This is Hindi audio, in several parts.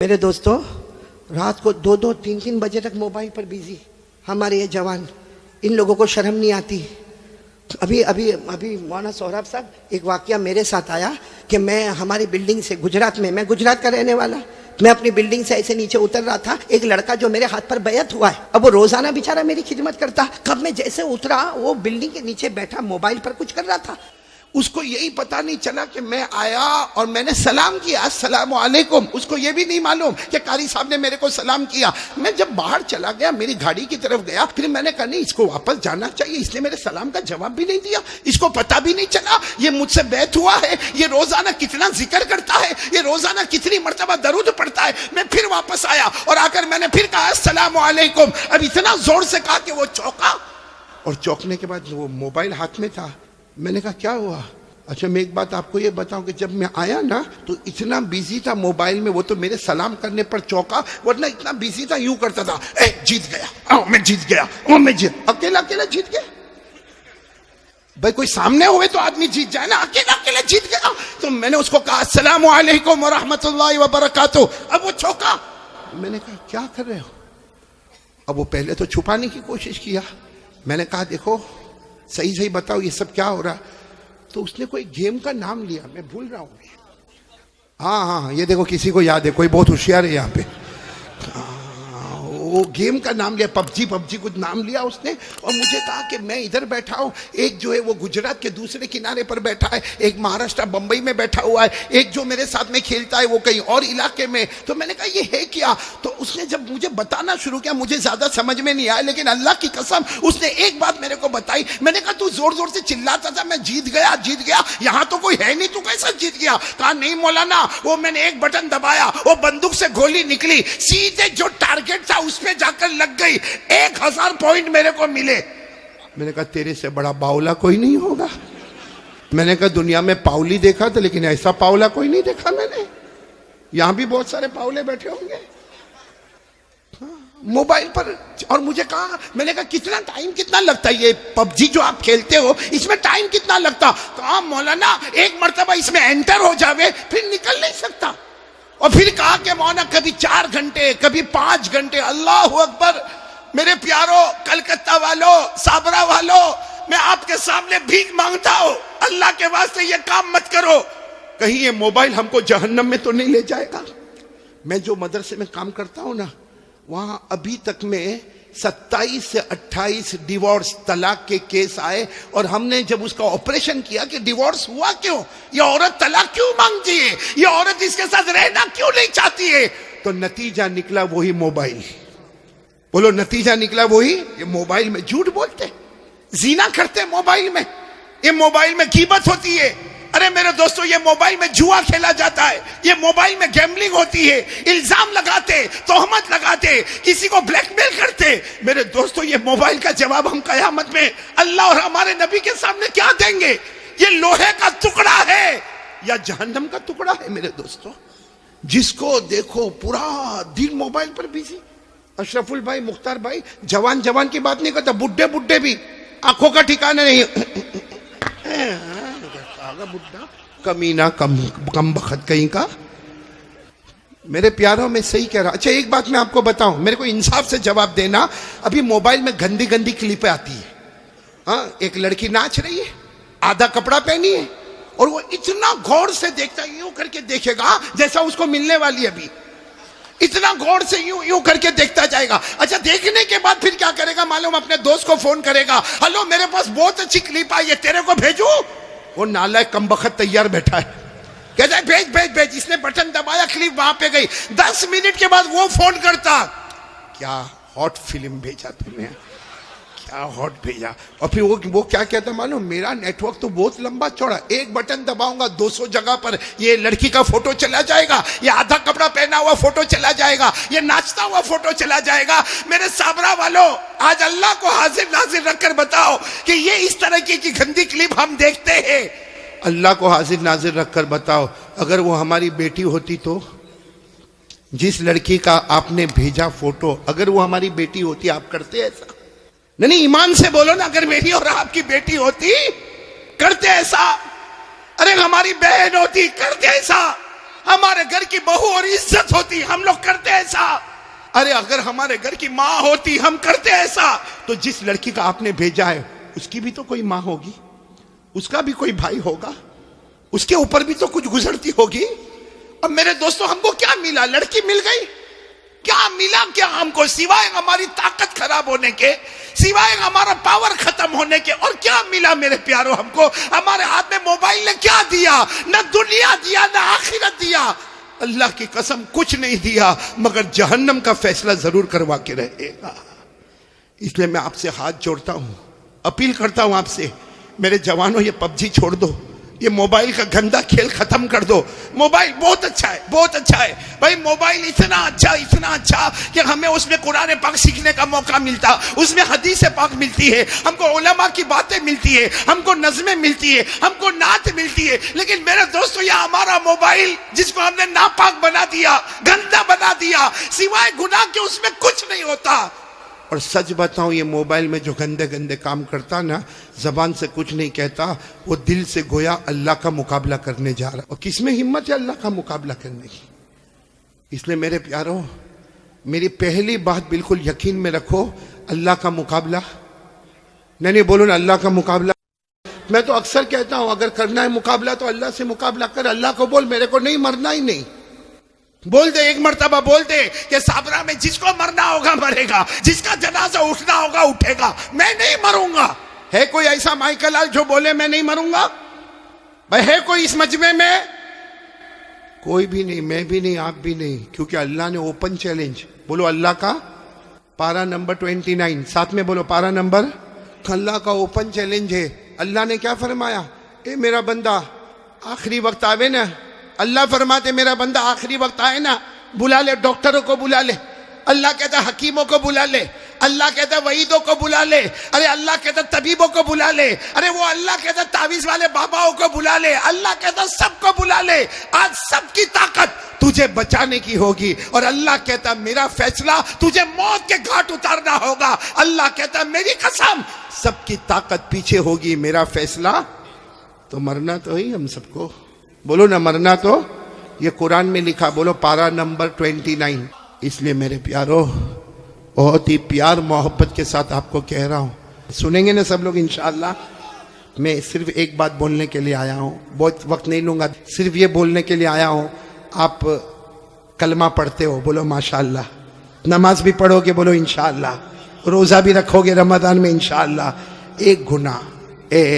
मेरे दोस्तों, रात को 2-2, 3-3 बजे तक मोबाइल पर बिजी हमारे ये जवान, इन लोगों को शर्म नहीं आती। अभी अभी अभी मौलाना सोहराब साहब, एक वाकया मेरे साथ आया कि मैं हमारी बिल्डिंग से गुजरात में, मैं गुजरात का रहने वाला, मैं अपनी बिल्डिंग से ऐसे नीचे उतर रहा था। एक लड़का जो मेरे हाथ पर बैत हुआ है, अब वो रोजाना बेचारा मेरी खिदमत करता, कब मैं जैसे उतरा वो बिल्डिंग के नीचे बैठा मोबाइल पर कुछ कर रहा था। उसको यही पता नहीं चला कि मैं आया और मैंने सलाम किया, अस्सलाम वालेकुम। उसको ये भी नहीं मालूम कि कारी साहब ने मेरे को सलाम किया। मैं जब बाहर चला गया, मेरी गाड़ी की तरफ गया, फिर मैंने कहा नहीं, इसको वापस जाना चाहिए, इसने मेरे सलाम का जवाब भी नहीं दिया, इसको पता भी नहीं चला ये मुझसे बैत हुआ है, ये रोजाना कितना जिक्र करता है, ये रोजाना कितनी मर्तबा दरूद पढ़ता है। मैं फिर वापस आया और आकर मैंने फिर कहा अस्सलाम वालेकुम। अब इतना जोर से कहा कि वो चौंका, और चौंकने के बाद वो मोबाइल हाथ में था। मैंने कहा क्या हुआ? अच्छा, मैं एक बात आपको ये बताऊं कि जब मैं आया ना तो इतना बिजी था मोबाइल में, वो तो मेरे सलाम करने पर चौंका, वरना इतना बिजी था यूं करता था, ए जीत गया, मैं जीत गया, मैं जीत, अकेला अकेला जीत गया। भाई कोई सामने हुए तो आदमी जीत जाए ना, अकेला अकेला जीत गया। तो मैंने उसको कहा अस्सलाम वालेकुम व रहमतुल्लाहि व बरकातहू। अब वो चौंका। मैंने कहा क्या कर रहे हो? अब वो पहले तो छुपाने की कोशिश किया। मैंने कहा देखो सही सही बताओ ये सब क्या हो रहा। तो उसने कोई गेम का नाम लिया, मैं भूल रहा हूं। हाँ, ये देखो किसी को याद है, कोई बहुत होशियार है यहाँ पे। वो गेम का नाम लिया, पबजी कुछ नाम लिया उसने, और मुझे कहा कि मैं इधर बैठा हूँ, एक जो है वो गुजरात के दूसरे किनारे पर बैठा है, एक महाराष्ट्र बंबई में बैठा हुआ है, एक जो मेरे साथ में खेलता है वो कहीं और इलाके में। तो मैंने कहा ये है क्या? तो उसने जब मुझे बताना शुरू किया, मुझे ज्यादा समझ में नहीं आया, लेकिन अल्लाह की कसम उसने एक बात मेरे को बताई। मैंने कहा तू जोर जोर से चिल्लाता था मैं जीत गया, यहाँ तो कोई है नहीं, तू कैसा जीत गया? कहा नहीं मौलाना, वो मैंने एक बटन दबाया, वो बंदूक से गोली निकली, सीधे जो टारगेट था उस पे जाकर लग गई, 1000 पॉइंट मेरे को मिले। मैंने कहा तेरे से बड़ा बावला कोई नहीं होगा। मैंने कहा दुनिया में पावली देखा था, लेकिन ऐसा पावला कोई नहीं देखा मैंने। यहां भी बहुत सारे पावले बैठे होंगे मोबाइल पर। और मुझे कहा, मैंने कहा कितना लगता है ये पबजी जो आप खेलते हो, इसमें टाइम कितना लगता? कहा मौलाना एक मर्तबा इसमें एंटर हो जावे फिर निकल नहीं सकता। और फिर कहा कि मौलाना कभी 4 घंटे, कभी 5 घंटे। अल्लाह अकबर। मेरे प्यारो कलकत्ता वालों, साबरा वालों, मैं आपके सामने भीख मांगता हूं, अल्लाह के वास्ते ये काम मत करो, कहीं ये मोबाइल हमको जहन्नम में तो नहीं ले जाएगा। मैं जो मदरसे में काम करता हूं ना, वहां अभी तक में 27 से 28 डिवोर्स, तलाक के केस आए, और हमने जब उसका ऑपरेशन किया कि डिवोर्स हुआ क्यों, ये औरत तलाक क्यों मांगती है, ये औरत इसके साथ रहना क्यों नहीं चाहती है, तो नतीजा निकला वही मोबाइल। बोलो नतीजा निकला वही, ये मोबाइल में झूठ बोलते, जीना करते मोबाइल में, ये मोबाइल में गीबत होती है। अरे मेरे दोस्तों, ये मोबाइल में जुआ खेला जाता है, ये मोबाइल में गैम्बलिंग होती है, इल्जाम लगाते, तोहमत लगाते, किसी को ब्लैकमेल करते। मेरे दोस्तों, ये मोबाइल का जवाब हम कयामत में अल्लाह और हमारे नबी के सामने क्या देंगे? ये लोहे का टुकड़ा है या जहन्नम का टुकड़ा है? मेरे दोस्तों, जिसको देखो पूरा दिन मोबाइल पर बिजी। अशरफुल भाई, मुख्तार भाई, जवान की बात नहीं करता, बुड्ढे भी आंखों का ठिकाना नहीं। बुड्ढा कमीना, कम बखत कहीं का। मेरे प्यारों में सही कह रहा। अच्छा एक बात मैं आपको बताऊं, मेरे को इंसाफ से जवाब देना। अभी मोबाइल में गंदी क्लिपें आती है। हाँ, एक लड़की नाच रही है, आधा कपड़ा पहनी है, और वो इतना गौर से देखता है, यूं करके देखेगा जैसा उसको मिलने वाली है। अभी इतना गौर से यूं करके देखता जाएगा। अच्छा, देखने के बाद फिर क्या करेगा मालूम? अपने दोस्त को फोन करेगा, हेलो मेरे पास बहुत अच्छी क्लिप आई है, तेरे को भेजू? वो नालायक कमबख्त तैयार बैठा है, कहता है भेज। इसने बटन दबाया, क्लिप वहां पे गई। 10 मिनट के बाद वो फोन करता, क्या हॉट फिल्म भेजा तुमने, क्या हॉट भेजा। और फिर वो क्या कहता मालूम? मेरा नेटवर्क तो बहुत लंबा चौड़ा, एक बटन दबाऊंगा 200 जगह पर ये लड़की का फोटो चला जाएगा, ये आधा कपड़ा पहना हुआ फोटो चला जाएगा, ये नाचता हुआ फोटो चला जाएगा। मेरे साबरा वालों, आज अल्लाह को हाजिर नाजिर रखकर बताओ कि ये इस तरह की गंदी क्लिप हम देखते हैं। अल्लाह को हाजिर नाजिर रखकर बताओ, अगर वो हमारी बेटी होती तो, जिस लड़की का आपने भेजा फोटो, अगर वो हमारी बेटी होती, आप करते ऐसा? नहीं, ईमान से बोलो ना, अगर मेरी और आपकी बेटी होती करते ऐसा? अरे हमारी बहन होती करते ऐसा? हमारे घर की बहू और इज्जत होती, हम लोग करते ऐसा। अरे अगर हमारे घर की माँ होती, हम करते ऐसा। तो जिस लड़की का आपने भेजा है उसकी भी तो कोई माँ होगी, उसका भी कोई भाई होगा, उसके ऊपर भी तो कुछ गुजरती होगी। अब मेरे दोस्तों, हमको क्या मिला? लड़की मिल गई, क्या मिला? क्या हमको सिवाय हमारी ताकत खराब होने के, सिवाय हमारा पावर खत्म होने के, और क्या मिला मेरे प्यारों? हमको हमारे हाथ में मोबाइल ने क्या दिया? न दुनिया दिया, न आखिरत दिया। अल्लाह की कसम कुछ नहीं दिया, मगर जहन्नम का फैसला जरूर करवा के रहेगा। इसलिए मैं आपसे हाथ जोड़ता हूं, अपील करता हूं आपसे, मेरे जवानों, ये पबजी छोड़ दो, ये मोबाइल का गंदा खेल खत्म कर दो। मोबाइल बहुत अच्छा है, बहुत अच्छा है भाई। मोबाइल इतना अच्छा कि हमें उसमें कुरान पाक सीखने का मौका मिलता, उसमें हदीस पाक मिलती है, हमको उलमा की बातें मिलती है, हमको नज़में मिलती है, हमको नात मिलती है। लेकिन मेरे दोस्तों, यह हमारा मोबाइल जिसको हमने नापाक बना दिया, गंदा बना दिया, सिवाय गुनाह के उसमें कुछ नहीं होता। और सच बताऊं, ये मोबाइल में जो गंदे गंदे काम करता ना, जबान से कुछ नहीं कहता, वो दिल से गोया अल्लाह का मुकाबला करने जा रहा। और किसमें हिम्मत है अल्लाह का मुकाबला करने की? इसलिए मेरे प्यारों, मेरी पहली बात बिल्कुल यकीन में रखो, अल्लाह का मुकाबला नहीं बोलो ना, अल्लाह का मुकाबला। मैं तो अक्सर कहता हूं, अगर करना है मुकाबला तो अल्लाह से मुकाबला कर। अल्लाह को बोल, मेरे को नहीं मरना ही नहीं। बोल दे, एक मर्तबा बोल दे कि साबरा में जिसको मरना होगा मरेगा, जिसका जनाजा उठना होगा उठेगा, मैं नहीं मरूंगा। है कोई ऐसा माइकल जो बोले मैं नहीं मरूंगा? भाई है कोई इस मजमे में? कोई भी नहीं, मैं भी नहीं, आप भी नहीं, क्योंकि अल्लाह ने ओपन चैलेंज, बोलो अल्लाह का पारा नंबर 29, साथ में बोलो पारा नंबर, अल्लाह का ओपन चैलेंज है। अल्लाह ने क्या फरमाया? ए मेरा बंदा, आखिरी वक्त आवे ना, अल्लाह फरमाते मेरा बंदा आखिरी वक्त आए ना, बुला ले, डॉक्टरों को बुला ले। अल्लाह कहता हकीमों को बुला ले, अल्लाह कहता वहीदों को बुला ले, अरे अल्लाह कहता तबीबों को बुला ले, अरे वो अल्लाह कहता तावीज वाले बाबाओं को बुला ले, अल्लाह कहता सबको बुला ले। आज सबकी ताकत तुझे बचाने की होगी, और अल्लाह कहता मेरा फैसला तुझे मौत के घाट उतारना होगा। अल्लाह कहता मेरी कसम, सबकी ताकत पीछे होगी, मेरा फैसला तो मरना तो ही हम सबको। बोलो ना, मरना तो ये कुरान में लिखा, बोलो पारा नंबर 29। इसलिए मेरे प्यारो, बहुत ही प्यार मोहब्बत के साथ आपको कह रहा हूं, सुनेंगे ना सब लोग इंशाअल्लाह। मैं सिर्फ एक बात बोलने के लिए आया हूं, बहुत वक्त नहीं लूंगा, सिर्फ ये बोलने के लिए आया हूं। आप कलमा पढ़ते हो, बोलो माशाअल्लाह, नमाज भी पढ़ोगे, बोलो इंशाअल्लाह, रोजा भी रखोगे रमजान में इंशाअल्लाह। एक गुनाह,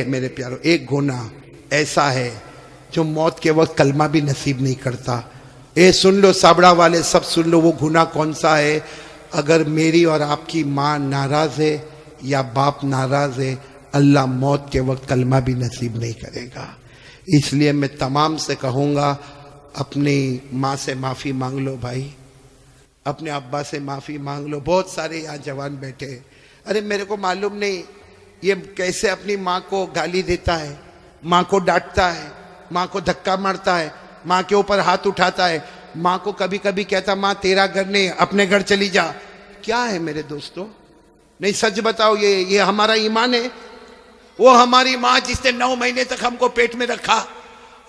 मेरे प्यारो, एक गुनाह ऐसा है जो मौत के वक्त कलमा भी नसीब नहीं करता। सुन लो साबड़ा वाले, सब सुन लो, वो गुनाह कौन सा है? अगर मेरी और आपकी माँ नाराज है या बाप नाराज है, अल्लाह मौत के वक्त कलमा भी नसीब नहीं करेगा। इसलिए मैं तमाम से कहूँगा, अपनी माँ से माफ़ी मांग लो भाई, अपने अब्बा से माफ़ी मांग लो। बहुत सारे यहाँ जवान बैठे, अरे मेरे को मालूम नहीं ये कैसे अपनी माँ को गाली देता है, माँ को डांटता है, माँ को धक्का मारता है, माँ के ऊपर हाथ उठाता है, माँ को कभी कभी कहता माँ तेरा घर नहीं, अपने घर चली जा। क्या है मेरे दोस्तों? नहीं सच बताओ, ये हमारा ईमान है? वो हमारी माँ जिसने 9 महीने तक हमको पेट में रखा,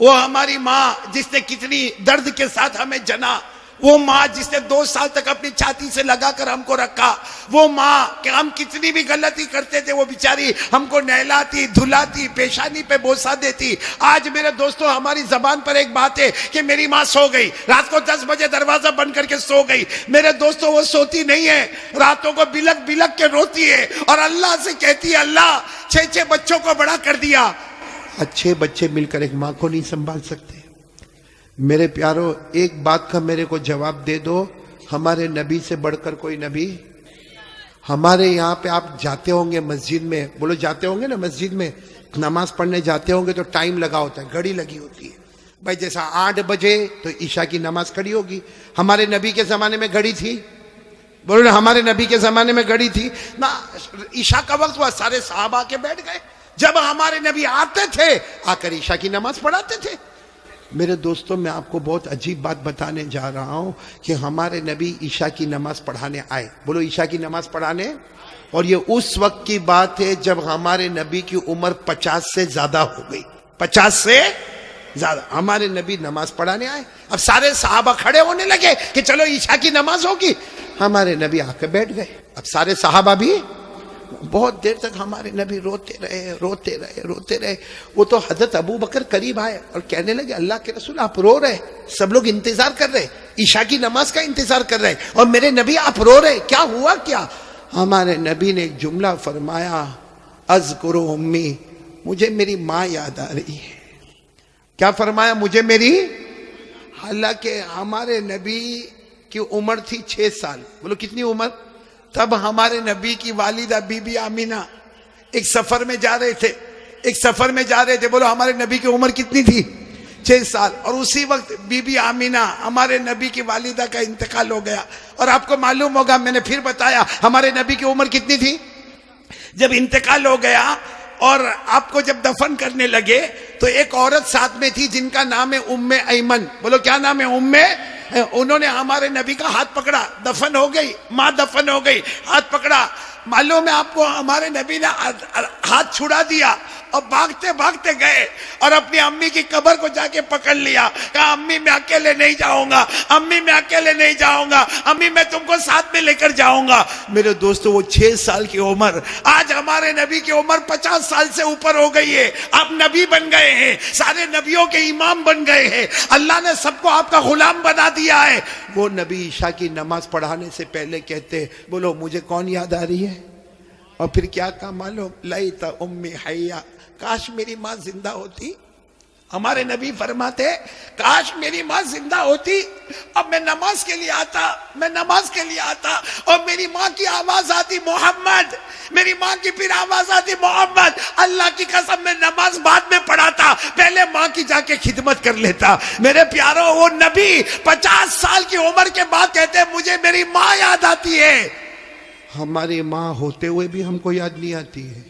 वो हमारी माँ जिसने कितनी दर्द के साथ हमें जना, वो माँ जिसने 2 साल तक अपनी छाती से लगाकर हमको रखा, वो माँ कि हम कितनी भी गलती करते थे वो बेचारी हमको नहलाती धुलाती, पेशानी पे बोसा देती। आज मेरे दोस्तों, हमारी जबान पर एक बात है कि मेरी माँ सो गई, रात को 10 बजे दरवाजा बंद करके सो गई। मेरे दोस्तों, वो सोती नहीं है, रातों को बिलक बिलक के रोती है और अल्लाह से कहती है अल्लाह 6 बच्चों को बड़ा कर दिया। अच्छे बच्चे मिलकर एक माँ को नहीं संभाल सकते। मेरे प्यारो, एक बात का मेरे को जवाब दे दो, हमारे नबी से बढ़कर कोई नबी? हमारे यहाँ पे आप जाते होंगे मस्जिद में, बोलो जाते होंगे ना मस्जिद में, नमाज पढ़ने जाते होंगे तो टाइम लगा होता है, घड़ी लगी होती है भाई। जैसा 8 बजे तो ईशा की नमाज खड़ी होगी। हमारे नबी के जमाने में घड़ी थी? बोलो ना, हमारे नबी के जमाने में घड़ी थी ना? ईशा का वक्त हुआ, सारे साहबा के बैठ गए। जब हमारे नबी आते थे, आकर ईशा की नमाज पढ़ाते थे। मेरे दोस्तों, मैं आपको बहुत अजीब बात बताने जा रहा हूं कि हमारे नबी ईशा की नमाज पढ़ाने आए। बोलो ईशा की नमाज पढ़ाने। और ये उस वक्त की बात है जब हमारे नबी की उम्र 50 से ज्यादा हो गई। 50 से ज्यादा। हमारे नबी नमाज पढ़ाने आए, अब सारे सहाबा खड़े होने लगे कि चलो ईशा की नमाज होगी, हमारे नबी आके बैठ गए। अब सारे सहाबा भी बहुत देर तक हमारे नबी रोते रहे रोते रहे रोते रहे। वो तो हजरत अबू बकर करीब आए और कहने लगे अल्लाह के रसूल आप रो रहे, सब लोग इंतजार कर रहे, ईशा की नमाज का इंतजार कर रहे और मेरे नबी आप रो रहे, क्या हुआ क्या? हमारे नबी ने एक जुमला फरमाया, अज़कुरु उम्मी, मुझे मेरी माँ याद आ रही है। क्या फरमाया? मुझे मेरी। हालांकि हमारे नबी की उम्र थी 6 साल। बोलो कितनी उम्र? तब हमारे नबी की वालिदा बीबी आमीना एक सफर में जा रहे थे, एक सफर में जा रहे थे। बोलो हमारे नबी की उम्र कितनी थी? 6 साल। और उसी वक्त बीबी आमीना हमारे नबी की वालिदा का इंतकाल हो गया। और आपको मालूम होगा, मैंने फिर बताया, हमारे नबी की उम्र कितनी थी जब इंतकाल हो गया और आपको जब दफन करने लगे तो एक औरत साथ में थी जिनका नाम है उम्मे ऐमन। बोलो क्या नाम है? उम्मे। उन्होंने हमारे नबी का हाथ पकड़ा, दफन हो गई माँ, दफन हो गई, हाथ पकड़ा। मालूम है आपको, हमारे नबी ने हाथ छुड़ा दिया और भागते भागते गए और अपनी अम्मी की कब्र को जाके पकड़ लिया। कहा अम्मी मैं अकेले नहीं जाऊंगा, अम्मी मैं अकेले नहीं जाऊंगा, अम्मी मैं तुमको साथ में लेकर जाऊंगा। मेरे दोस्तों, वो 6 साल की उम्र, आज हमारे नबी की उम्र 50 साल से ऊपर हो गई है। आप नबी बन गए हैं, सारे नबियों के इमाम बन गए हैं, अल्लाह ने सबको आपका गुलाम बना दिया है। वो नबी ईशा की नमाज पढ़ाने से पहले कहते, बोलो मुझे कौन याद आ रही है? और फिर क्या कहा मालूम? लईता उम्मी हय्या, काश मेरी माँ जिंदा होती। हमारे नबी फरमाते, काश मेरी माँ जिंदा होती, अब मैं नमाज के लिए आता, मैं नमाज के लिए आता और मेरी माँ की आवाज आती मोहम्मद, मेरी माँ की फिर आवाज आती मोहम्मद। अल्लाह की कसम मैं नमाज बाद में पढ़ाता, पहले माँ की जाके खिदमत कर लेता। मेरे प्यारो, वो नबी 50 साल की उम्र के बाद कहते मुझे मेरी माँ याद आती है। हमारी माँ होते हुए भी हमको याद नहीं आती है।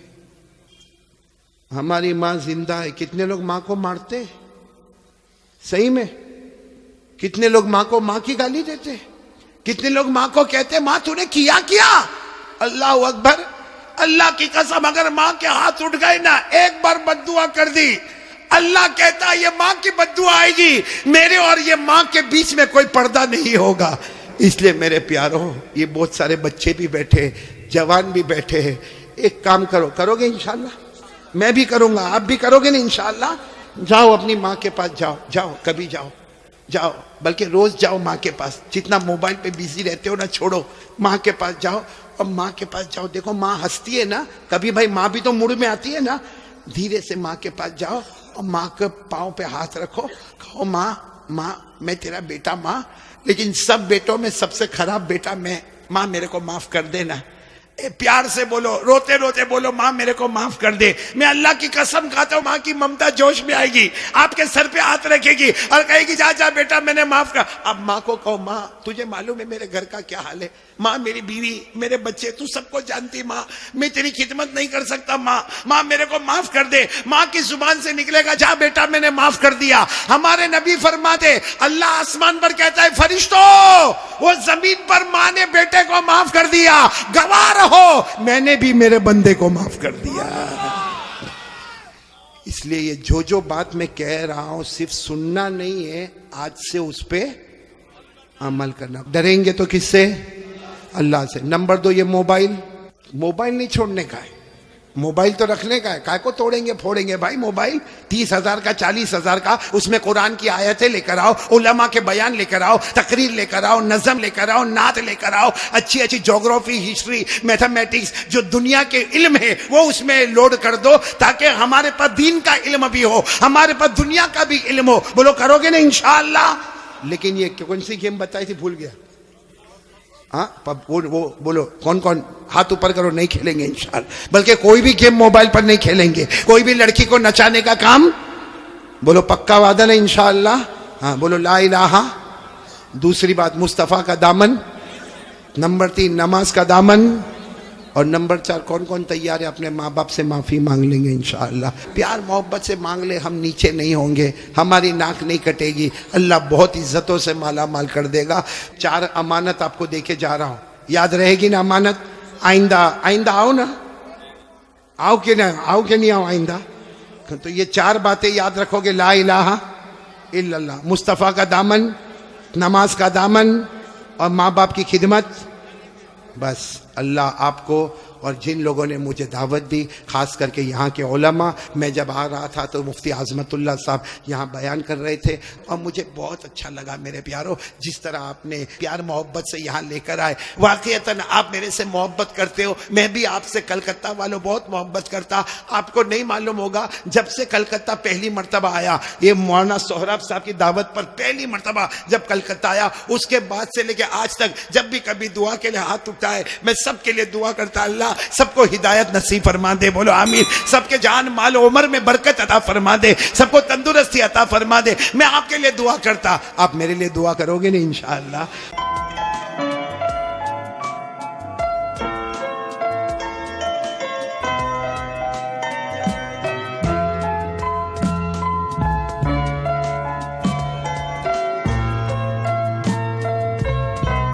हमारी माँ जिंदा है। कितने लोग माँ को मारते? सही में कितने लोग माँ को माँ की गाली देते? कितने लोग माँ को कहते माँ तूने किया क्या? अल्लाह अकबर, अल्लाह की कसम, अगर माँ के हाथ उठ गए ना, एक बार बद्दुआ कर दी, अल्लाह कहता ये माँ की बद्दुआ आएगी, मेरे और ये माँ के बीच में कोई पर्दा नहीं होगा। इसलिए मेरे प्यारों, ये बहुत सारे बच्चे भी बैठे, जवान भी बैठे हैं, एक काम करो, करोगे इंशाल्लाह? मैं भी करूंगा, आप भी करोगे ना इंशाल्लाह? जाओ अपनी माँ के पास, जाओ जाओ, कभी जाओ, जाओ, बल्कि रोज जाओ माँ के पास। जितना मोबाइल पे बिजी रहते हो ना, छोड़ो, माँ के पास जाओ और माँ के पास जाओ। देखो माँ हंसती है ना, कभी भाई माँ भी तो मूड में आती है ना। धीरे से माँ के पास जाओ और माँ के पाँव पे हाथ रखो, कहो माँ, माँ मैं तेरा बेटा माँ, लेकिन सब बेटों में सबसे खराब बेटा मैं, माँ मेरे को माफ कर देना। प्यार से बोलो, रोते रोते बोलो, माँ मेरे को माफ कर दे। मैं अल्लाह की कसम खाता हूँ, माँ की ममता जोश में आएगी, आपके सर पे हाथ रखेगी और कहेगी जा जा बेटा मैंने माफ कर। अब माँ को कहो माँ तुझे मालूम है मेरे घर का क्या हाल है, माँ मेरी बीवी, मेरे बच्चे, तू सबको जानती माँ, मैं तेरी खिदमत नहीं कर सकता माँ, माँ मेरे को माफ कर दे। माँ की जुबान से निकलेगा जा बेटा मैंने माफ कर दिया। हमारे नबी फरमाते, अल्लाह आसमान पर कहता है फरिश्तों, वो जमीन पर माँ ने बेटे को माफ कर दिया, गवाह हो मैंने भी मेरे बंदे को माफ कर दिया। इसलिए ये जो बात मैं कह रहा हूं सिर्फ सुनना नहीं है, आज से उस पे अमल करना। डरेंगे तो किससे? अल्लाह से। नंबर 2, ये मोबाइल नहीं छोड़ने का है, मोबाइल तो रखने का है। काय को तोड़ेंगे फोड़ेंगे भाई मोबाइल? 30,000 का, 40,000 का, उसमें कुरान की आयतें लेकर आओ, उलमा के बयान लेकर आओ, तकरीर लेकर आओ, नज़म लेकर आओ, नात लेकर आओ, अच्छी अच्छी ज्योग्राफी, हिस्ट्री, मैथमेटिक्स, जो दुनिया के इल्म है वो उसमें लोड कर दो, ताकि हमारे पास दीन का इल्म भी हो, हमारे पास दुनिया का भी इल्म हो। बोलो करोगे ना इंशाअल्लाह? लेकिन ये कौन सी गेम बताई थी, भूल गया। हाँ वो बोलो, कौन कौन हाथ ऊपर करो। नहीं खेलेंगे इंशाअल्लाह, बल्कि कोई भी गेम मोबाइल पर नहीं खेलेंगे, कोई भी लड़की को नचाने का काम। बोलो पक्का वादा नहीं इंशाअल्लाह? हाँ बोलो ला इलाहा। दूसरी बात मुस्तफ़ा का दामन। नंबर 3 नमाज का दामन। और नंबर 4 कौन कौन तैयार है अपने माँ बाप से माफ़ी मांग लेंगे इंशाअल्लाह? प्यार मोहब्बत से मांग ले, हम नीचे नहीं होंगे, हमारी नाक नहीं कटेगी, अल्लाह बहुत इज्जतों से माला माल कर देगा। 4 अमानत आपको देके जा रहा हूँ, याद रहेगी ना अमानत? आइंदा आओ ना, आओ कि नहीं आओ? तो ये 4 बातें याद रखोगे, ला इलाहा इल्लल्लाह, मुस्तफ़ा का दामन, नमाज का दामन और माँ बाप की खिदमत। बस अल्लाह आपको और जिन लोगों ने मुझे दावत दी, खास करके यहाँ के उलमा, मैं जब आ रहा था तो मुफ्ती आज़मतुल्लाह साहब यहाँ बयान कर रहे थे और मुझे बहुत अच्छा लगा मेरे प्यारों, जिस तरह आपने प्यार मोहब्बत से यहाँ लेकर आए। वाकईतन आप मेरे से मोहब्बत करते हो, मैं भी आपसे कलकत्ता वालों बहुत मोहब्बत करता। आपको नहीं मालूम होगा, जब से कलकत्ता पहली मरतबा आया, ये मौलाना सोहराब साहब की दावत पर पहली मरतबा जब कलकत्ता आया, उसके बाद से लेके आज तक जब भी कभी दुआ के लिए हाथ उठाए, मैं सबके लिए दुआ करता, अल्लाह सबको हिदायत नसीब फरमा दे, बोलो आमीन। सबके जान माल उम्र में बरकत अता फरमा दे, सबको तंदुरुस्ती अता फरमा दे। मैं आपके लिए दुआ करता, आप मेरे लिए दुआ करोगे नहीं इंशाअल्लाह।